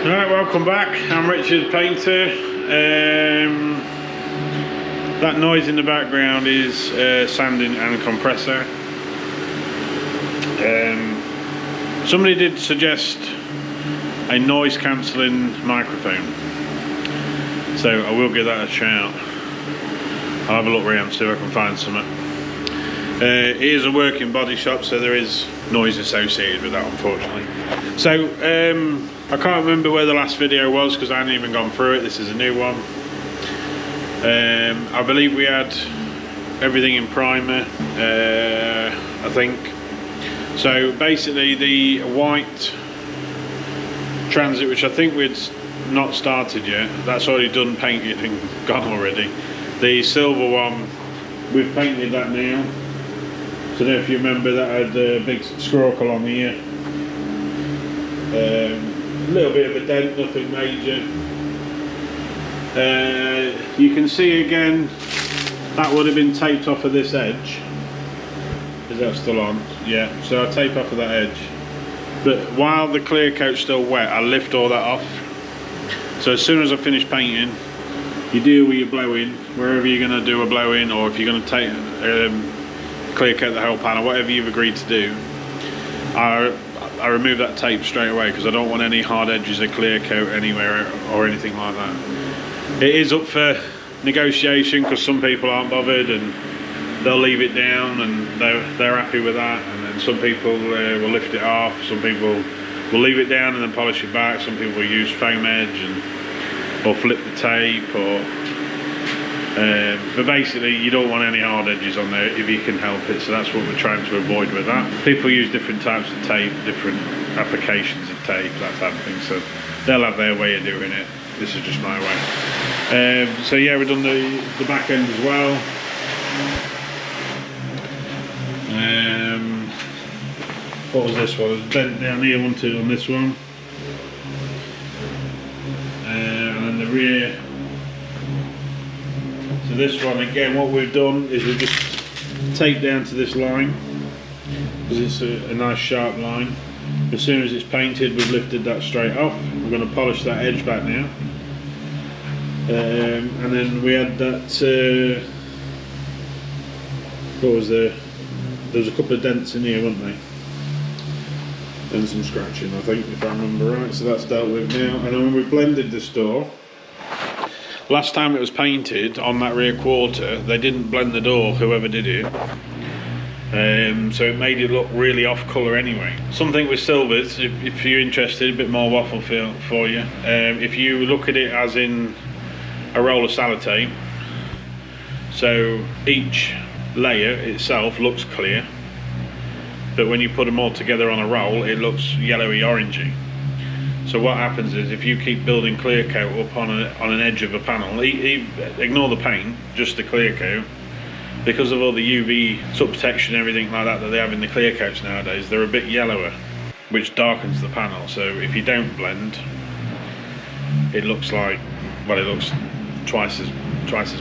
Right, welcome back. I'm Richard Painter. That noise in the background is sanding and compressor. Somebody did suggest a noise cancelling microphone, so I will give that a shout. I'll have a look around, see if I can find something. It is a working body shop, so there is noise associated with that, unfortunately. So I can't remember where the last video was because I hadn't even gone through it. This is a new one. I believe we had everything in primer, I think. So basically the white Transit, which I think we'd not started yet, that's already done, painted and gone already. The silver one, we've painted that now. So if you remember, that had a big scrocle on here. A little bit of a dent, nothing major. You can see again, that would have been taped off of this edge. Is that still on? Yeah, so I tape off of that edge. But while the clear coat's still wet, I lift all that off. So as soon as I finish painting, you deal with your blow-in, wherever you're going to do a blow-in, or if you're going to take clear coat the whole panel, whatever you've agreed to do, I remove that tape straight away because I don't want any hard edges of clear coat anywhere or anything like that. It is up for negotiation because some people aren't bothered and they'll leave it down and they're happy with that, and then some people will lift it off, some people will leave it down and then polish it back, some people will use foam edge or flip the tape, or but basically you don't want any hard edges on there if you can help it, so that's what we're trying to avoid with that. People use different types of tape, different applications of tape, that type of thing, so they'll have their way of doing it. This is just my way. So yeah, we've done the back end as well. What was this one? It was bent down here, on this one. And then the rear. So this one again, what we've done is we've just taped down to this line because it's a nice sharp line. As soon as it's painted, we've lifted that straight off. We're going to polish that edge back now. And then we had that. What was there? There was a couple of dents in here, weren't they? And some scratching, I think, if I remember right. So that's dealt with now. And then when we blended this door, last time it was painted on that rear quarter, they didn't blend the door, whoever did it. So it made it look really off colour anyway. Something with silvers, if you're interested, a bit more waffle feel for you. If you look at it as in a roll of sellotape, so each layer itself looks clear, but when you put them all together on a roll, it looks yellowy orangey. So what happens is, if you keep building clear coat up on an edge of a panel, ignore the paint, just the clear coat, because of all the UV sub protection and everything like that they have in the clear coats nowadays, they're a bit yellower, which darkens the panel. So if you don't blend, it looks like, well, it looks twice as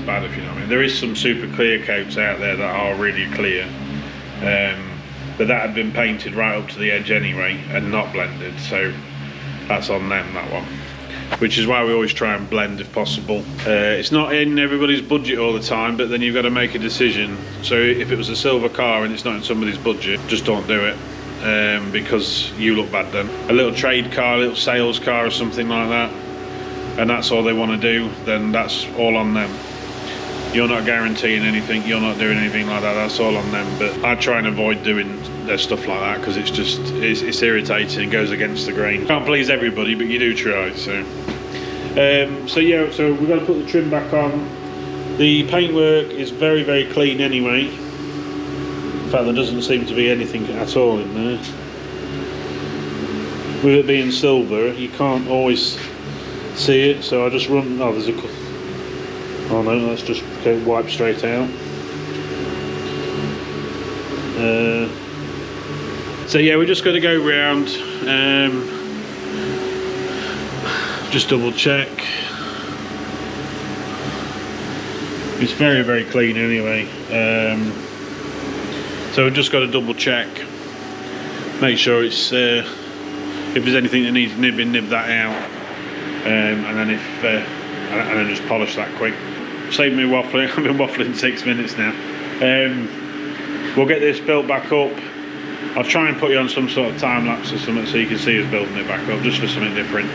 bad, if you know what I mean. There is some super clear coats out there that are really clear, but that had been painted right up to the edge anyway and not blended, so that's on them, that one. Which is why we always try and blend if possible. It's not in everybody's budget all the time, but then you've got to make a decision. So if it was a silver car and it's not in somebody's budget, just don't do it, because you look bad then. A little trade car, a little sales car or something like that, and that's all they want to do, then that's all on them. You're not guaranteeing anything, you're not doing anything like that, that's all on them. But I try and avoid doing their stuff like that because it's irritating, it goes against the grain. Can't please everybody, but you do try. So yeah, so we've got to put the trim back on. The paintwork is very, very clean anyway. In fact, there doesn't seem to be anything at all in there. With it being silver, you can't always see it, so I just run. Oh, there's a. Oh no, let's just go wipe straight out. So yeah, we're just going to go round, just double check. It's very, very clean anyway. So we've just got to double check, make sure it's if there's anything that needs nibbing, nib that out. and then just polish that quick. Save me waffling. I've been waffling 6 minutes now. We'll get this built back up. I'll try and put you on some sort of time lapse or something so you can see us building it back up, just for something different.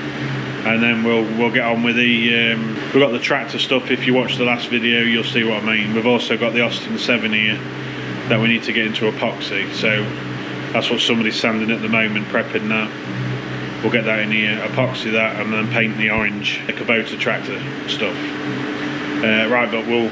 And then we'll get on with the we've got the tractor stuff. If you watch the last video, you'll see what I mean. We've also got the Austin 7 here that we need to get into epoxy, so that's what somebody's sanding at the moment, prepping that. We'll get that in here, epoxy that, and then paint the orange, the Kubota tractor stuff. Right, but we'll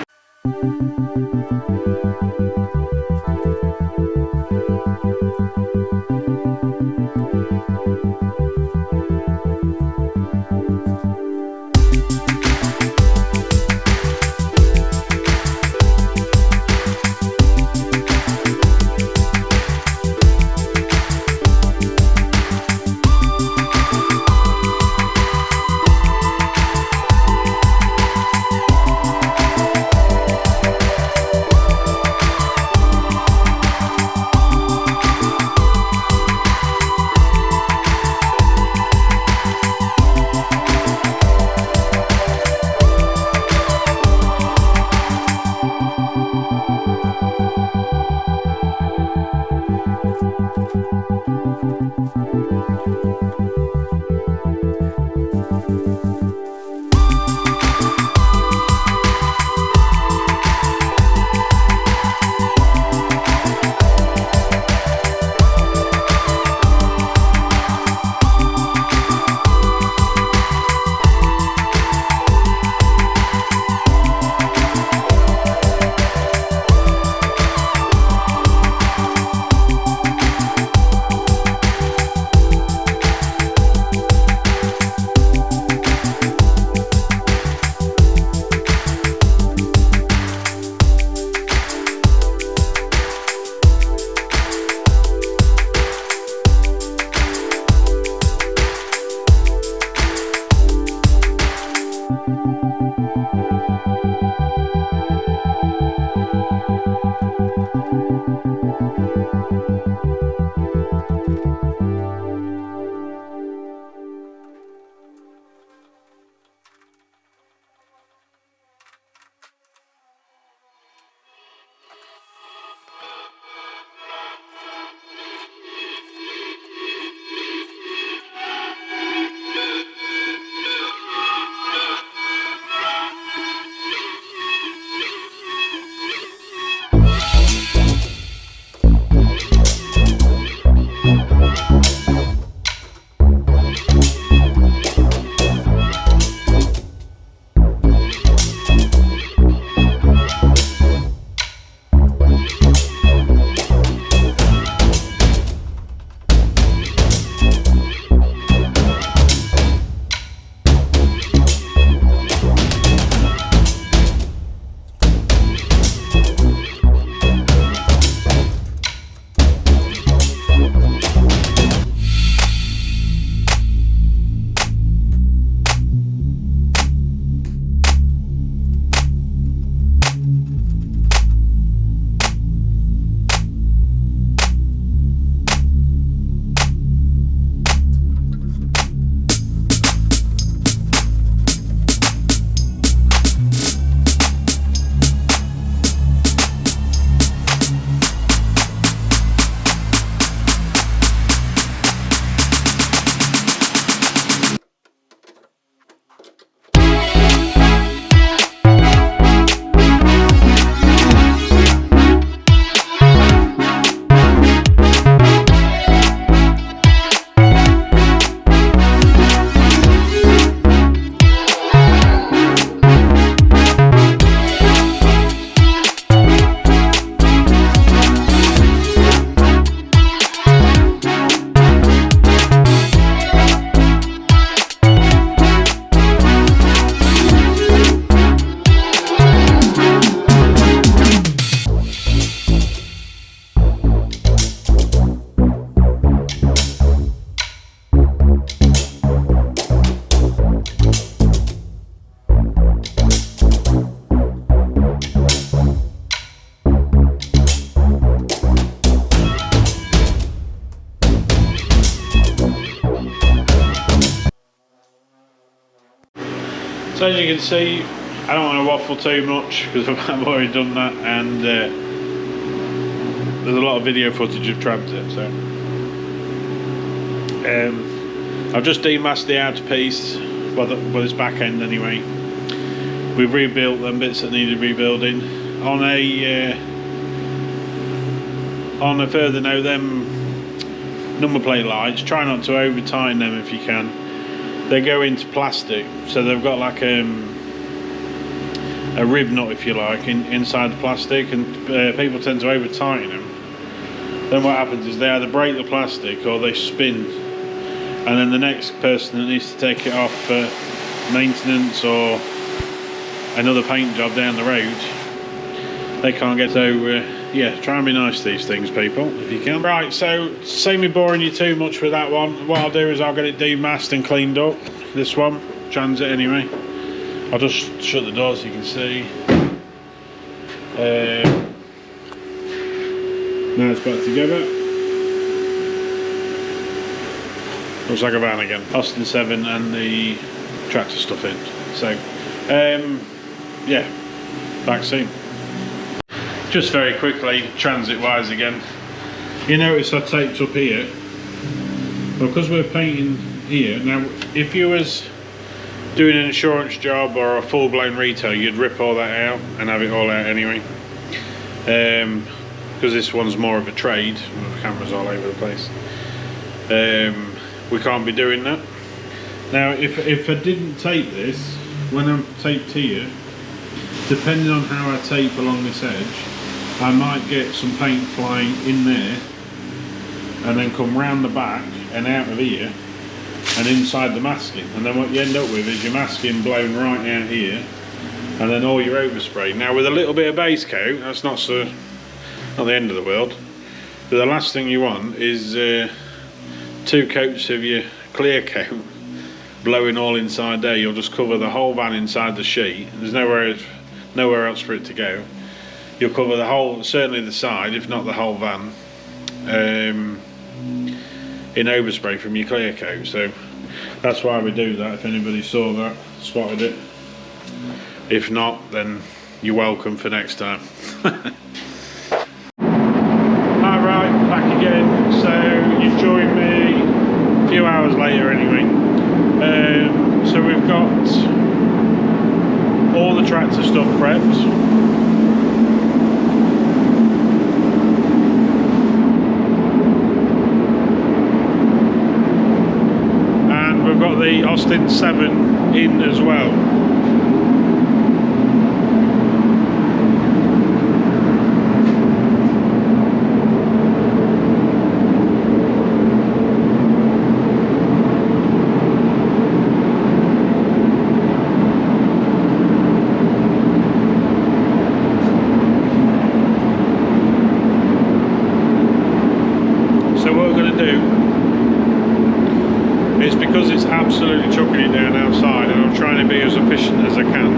So as you can see, I don't want to waffle too much because I've already done that, and there's a lot of video footage of transit. So I've just demasked the outer piece, well this back end anyway. We've rebuilt them bits that needed rebuilding. On a further note, them number plate lights, try not to over tighten them if you can. They go into plastic, so they've got like a rib nut, if you like, inside the plastic, and people tend to over tighten them. Then what happens is they either break the plastic or they spin, and then the next person that needs to take it off for maintenance or another paint job down the road, they can't get. So yeah, try and be nice to these things, people, if you can. Right, so save me boring you too much with that one. What I'll do is I'll get it demasked and cleaned up. This one, transit anyway. I'll just shut the door so you can see. Now it's back together. Looks like a van again. Austin 7 and the tractor stuff in. So, yeah, back soon. Just very quickly, transit wise again. You notice I taped up here. Well, because we're painting here. Now, if you was doing an insurance job or a full-blown retail, you'd rip all that out and have it all out anyway. Because this one's more of a trade, with cameras all over the place. We can't be doing that. Now, if I didn't tape this, when I'm taped here, depending on how I tape along this edge, I might get some paint flying in there and then come round the back and out of here and inside the masking, and then what you end up with is your masking blown right out here and then all your overspray. Now with a little bit of base coat, that's not the end of the world, but the last thing you want is 2 coats of your clear coat blowing all inside there. You'll just cover the whole van inside the sheet. There's nowhere else for it to go. You'll cover the whole, certainly the side, if not the whole van, in overspray from your clear coat. So that's why we do that. If anybody saw that, spotted it. If not, then you're welcome for next time. Alright, back again. So you've joined me a few hours later anyway. So we've got all the tractor stuff prepped. We've got the Austin 7 in as well. So what we're going to do, it's because it's absolutely chucking it down outside and I'm trying to be as efficient as I can.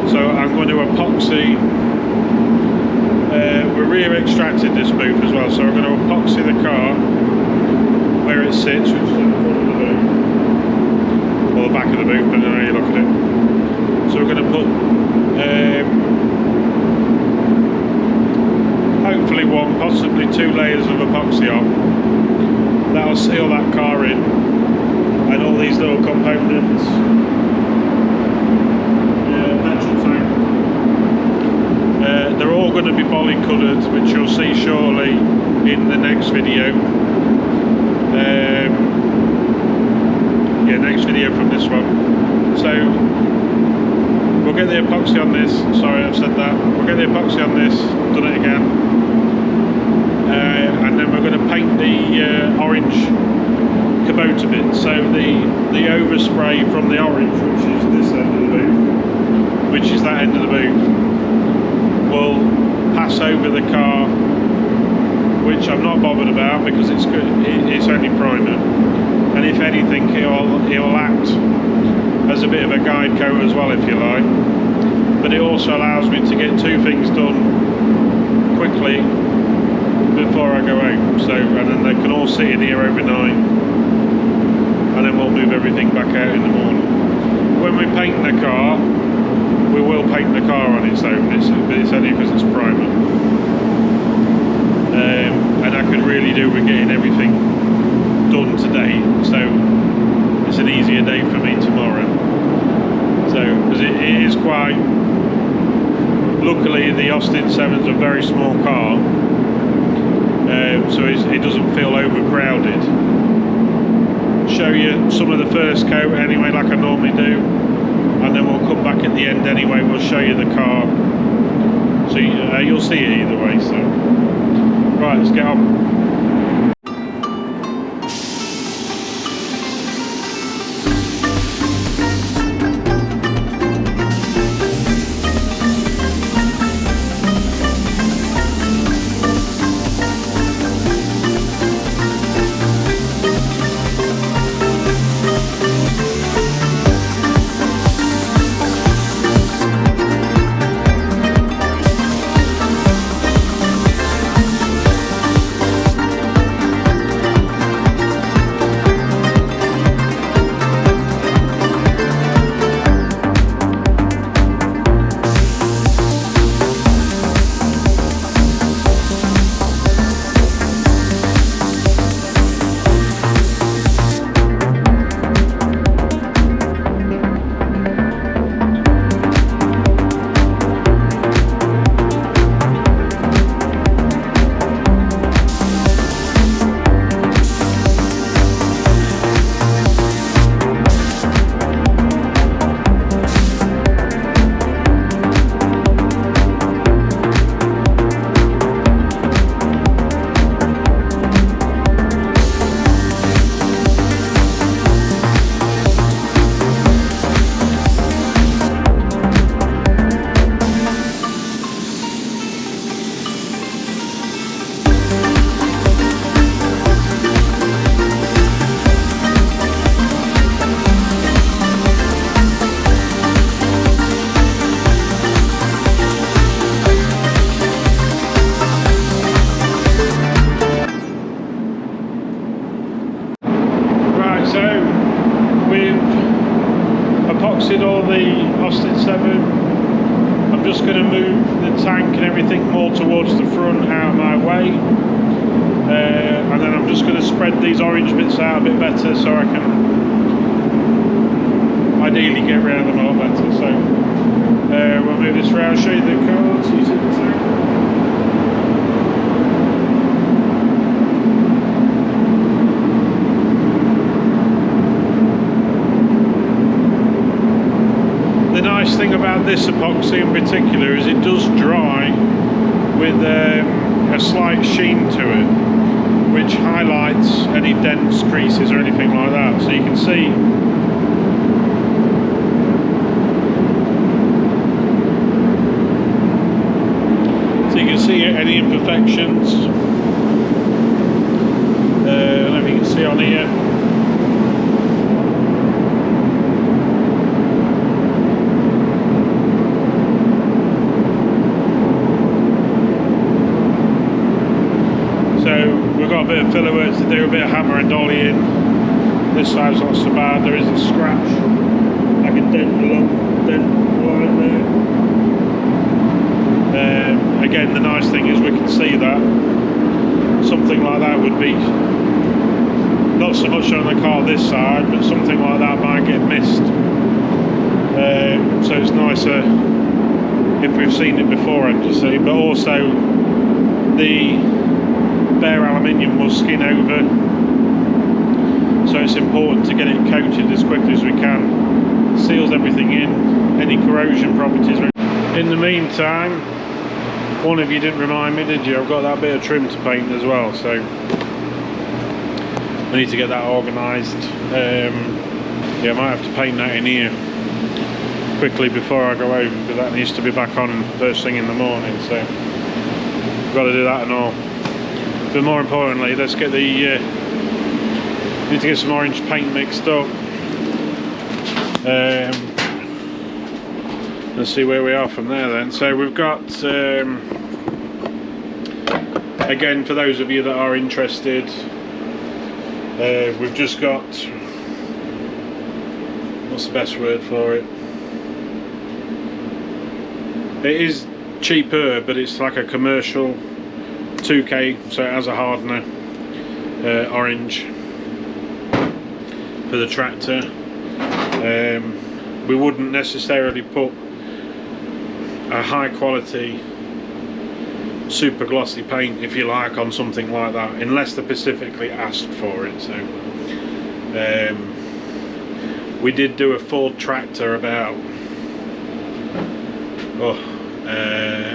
So I'm going to epoxy, we rear extracted this booth as well, so I'm going to epoxy the car where it sits, which is in the front of the booth, or the back of the booth, depending on how you look at it. So we're going to put hopefully 1, possibly 2 layers of epoxy on. That'll seal that car in, and all these little components, petrol tank, they're all going to be bolly coloured, which you'll see shortly in the next video. Yeah, next video from this one. So we'll get the epoxy on this. Sorry, I've said that. We'll get the epoxy on this. Done it again. And then we're going to paint the orange Kubota bit. So the overspray from the orange, which is this end of the booth, which is that end of the booth, will pass over the car, which I'm not bothered about because it's good. It's only primer, and if anything, it'll act as a bit of a guide coat as well, if you like. But it also allows me to get 2 things done quickly before I go home. So, and then they can all sit in here overnight, and then we'll move everything back out in the morning. when we paint the car, we will paint the car on its own, but it's only because it's primer. And I could really do with getting everything done today, so it's an easier day for me tomorrow. So, because it is quite, luckily the Austin 7's a very small car, so it doesn't feel overcrowded. Show you some of the first coat anyway, like I normally do, and then we'll come back at the end anyway. We'll show you the car, so you'll see it either way. So, right, let's get on. All the Austin 7. I'm just going to move the tank and everything more towards the front, out of my way, and then I'm just going to spread these orange bits out a bit better so I can ideally get rid of them a lot better. So we'll move this around, show you the cars using the tank. The nice thing about this epoxy in particular is it does dry with a slight sheen to it, which highlights any dents, creases or anything like that. So you can see any imperfections. I don't know if you can see on here. We've got a bit of filler work to do, a bit of hammer and dollying. This side's not so bad. There is a scratch, like a dent along line there. Again, the nice thing is we can see that something like that would be not so much on the car this side, but something like that might get missed. So it's nicer if we've seen it beforehand, you see. But also the bare aluminium will skin over, so it's important to get it coated as quickly as we can. Seals everything in, any corrosion properties. In the meantime, one of you didn't remind me, did you? I've got that bit of trim to paint as well, so I need to get that organised. Yeah, I might have to paint that in here quickly before I go home, because that needs to be back on first thing in the morning, so I've got to do that and all. But more importantly, let's get the need to get some orange paint mixed up. Let's see where we are from there then. So we've got again, for those of you that are interested, we've just got what's the best word for it? It is cheaper, but it's like a commercial 2K, so it has a hardener, orange for the tractor. We wouldn't necessarily put a high quality super glossy paint, if you like, on something like that, unless they specifically asked for it. So we did do a Ford tractor about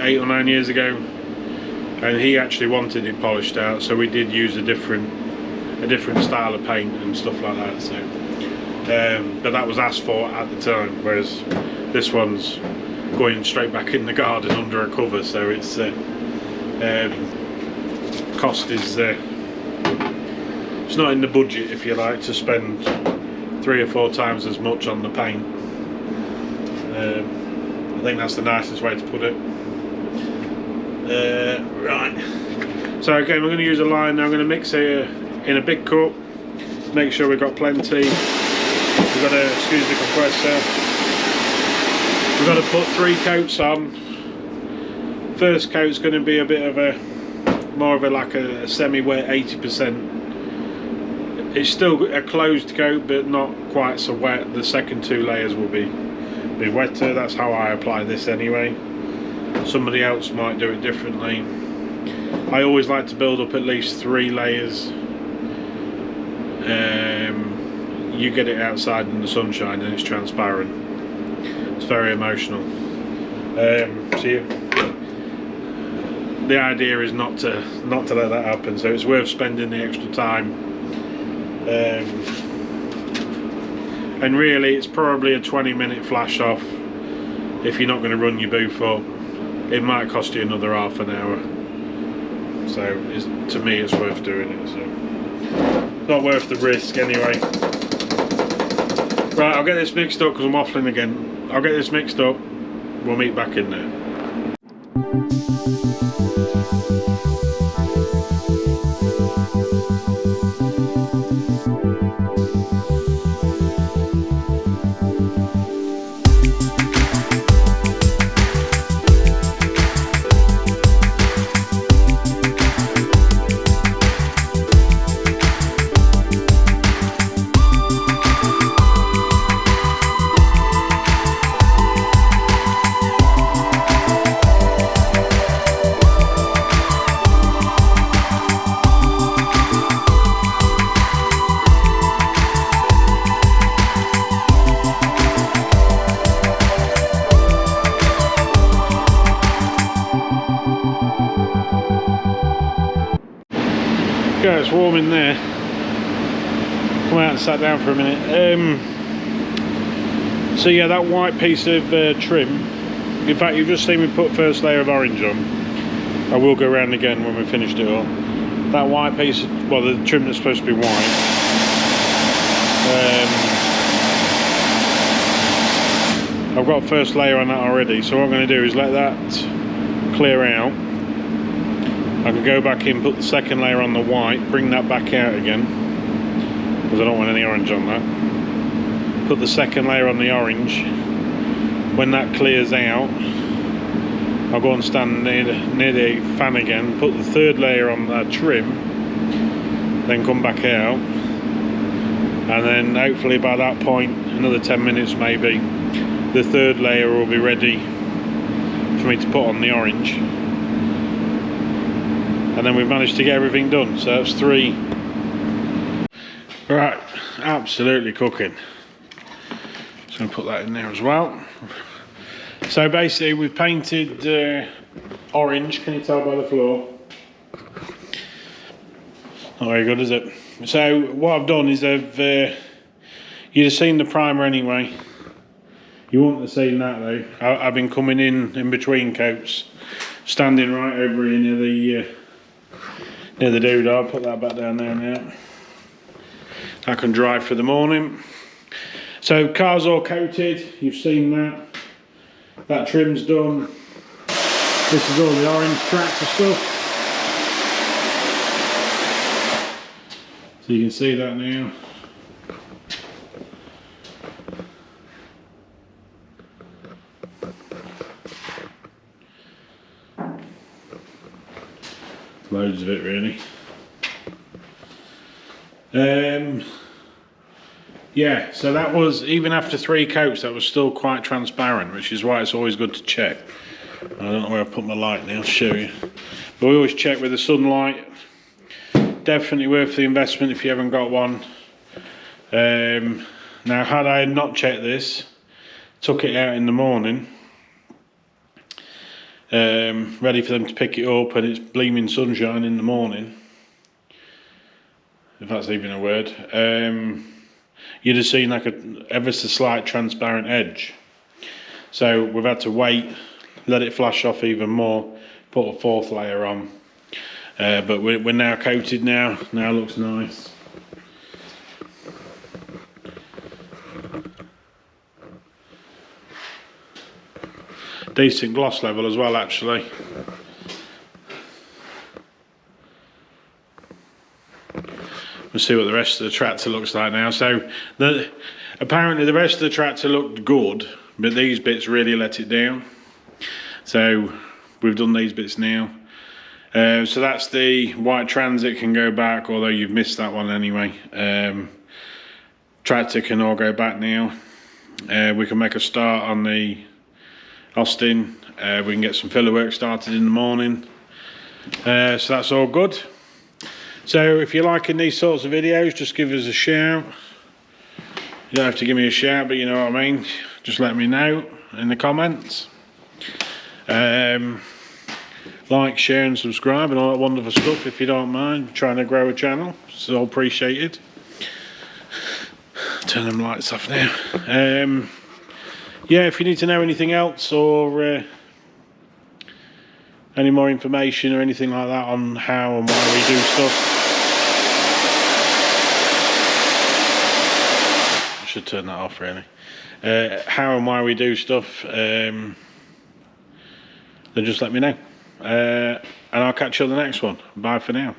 8 or 9 years ago, and he actually wanted it polished out, so we did use a different style of paint and stuff like that. So but that was asked for at the time, whereas this one's going straight back in the garden under a cover, so it's cost is it's not in the budget, if you like, to spend 3 or 4 times as much on the paint. I think that's the nicest way to put it. Right, so again, we're going to use a line now. I'm going to mix it in a big cup, make sure we've got plenty. We've got to, excuse the compressor, we've got to put 3 coats on. First coat's going to be a bit of a more of a like a semi-wet, 80%. It's still a closed coat, but not quite so wet. The second 2 layers will be wetter. That's how I apply this anyway. Somebody else might do it differently. I always like to build up at least 3 layers. You get it outside in the sunshine and it's transparent. It's very emotional. So the idea is not to let that happen, so it's worth spending the extra time. And really, it's probably a 20-minute flash off. If you're not going to run your booth up, it might cost you another half an hour. So to me, it's worth doing it. So not worth the risk anyway. Right, I'll get this mixed up because I'm waffling again. I'll get this mixed up. We'll meet back in there. Okay, it's warm in there. Come out and sat down for a minute. So yeah, that white piece of trim, in fact you've just seen me put first layer of orange on. I will go around again when we've finished it all. That white piece, well, the trim that's supposed to be white, I've got first layer on that already, so what I'm going to do is let that clear out. I can go back in, put the second layer on the white, bring that back out again, because I don't want any orange on that. Put the second layer on the orange. When that clears out, I'll go and stand near the fan again, put the third layer on that trim, then come back out, and then hopefully by that point, another 10 minutes maybe, the third layer will be ready for me to put on the orange. And then we've managed to get everything done, so that's 3. Right, absolutely cooking. Just going to put that in there as well. So basically we've painted orange, can you tell by the floor? Not very good, is it? So what I've done is you'd have seen the primer anyway. You wouldn't have seen that though. I've been coming in between coats, standing right over here near the doodah. I'll put that back down there now. I can dry for the morning. So car's all coated, you've seen that. That trim's done. This is all the orange tractor stuff. So you can see that now. loads of it really. Yeah, so that was, even after 3 coats, that was still quite transparent, which is why it's always good to check. I don't know where I put my light now, I'll show you. But we always check with the sunlight. Definitely worth the investment if you haven't got one. Now, had I not checked this, took it out in the morning, ready for them to pick it up, and it's bleaming sunshine in the morning, if that's even a word, you'd have seen like a ever so slight transparent edge. So we've had to wait, let it flash off even more, put a 4th layer on. But we're now coated now. Now it looks nice. Decent gloss level as well, actually. We'll see what the rest of the tractor looks like now. So apparently the rest of the tractor looked good, but these bits really let it down. So we've done these bits now. So that's the white Transit can go back, although you've missed that one anyway. Tractor can all go back now. We can make a start on the Austin. We can get some filler work started in the morning. So that's all good. So if you're liking these sorts of videos, just give us a shout. You don't have to give me a shout, but you know what I mean. Just let me know in the comments. Like, share and subscribe and all that wonderful stuff if you don't mind. I'm trying to grow a channel, it's all appreciated. Turn them lights off now. Yeah, if you need to know anything else or any more information or anything like that on how and why we do stuff, I should turn that off really. How and why we do stuff, then just let me know. And I'll catch you on the next one. Bye for now.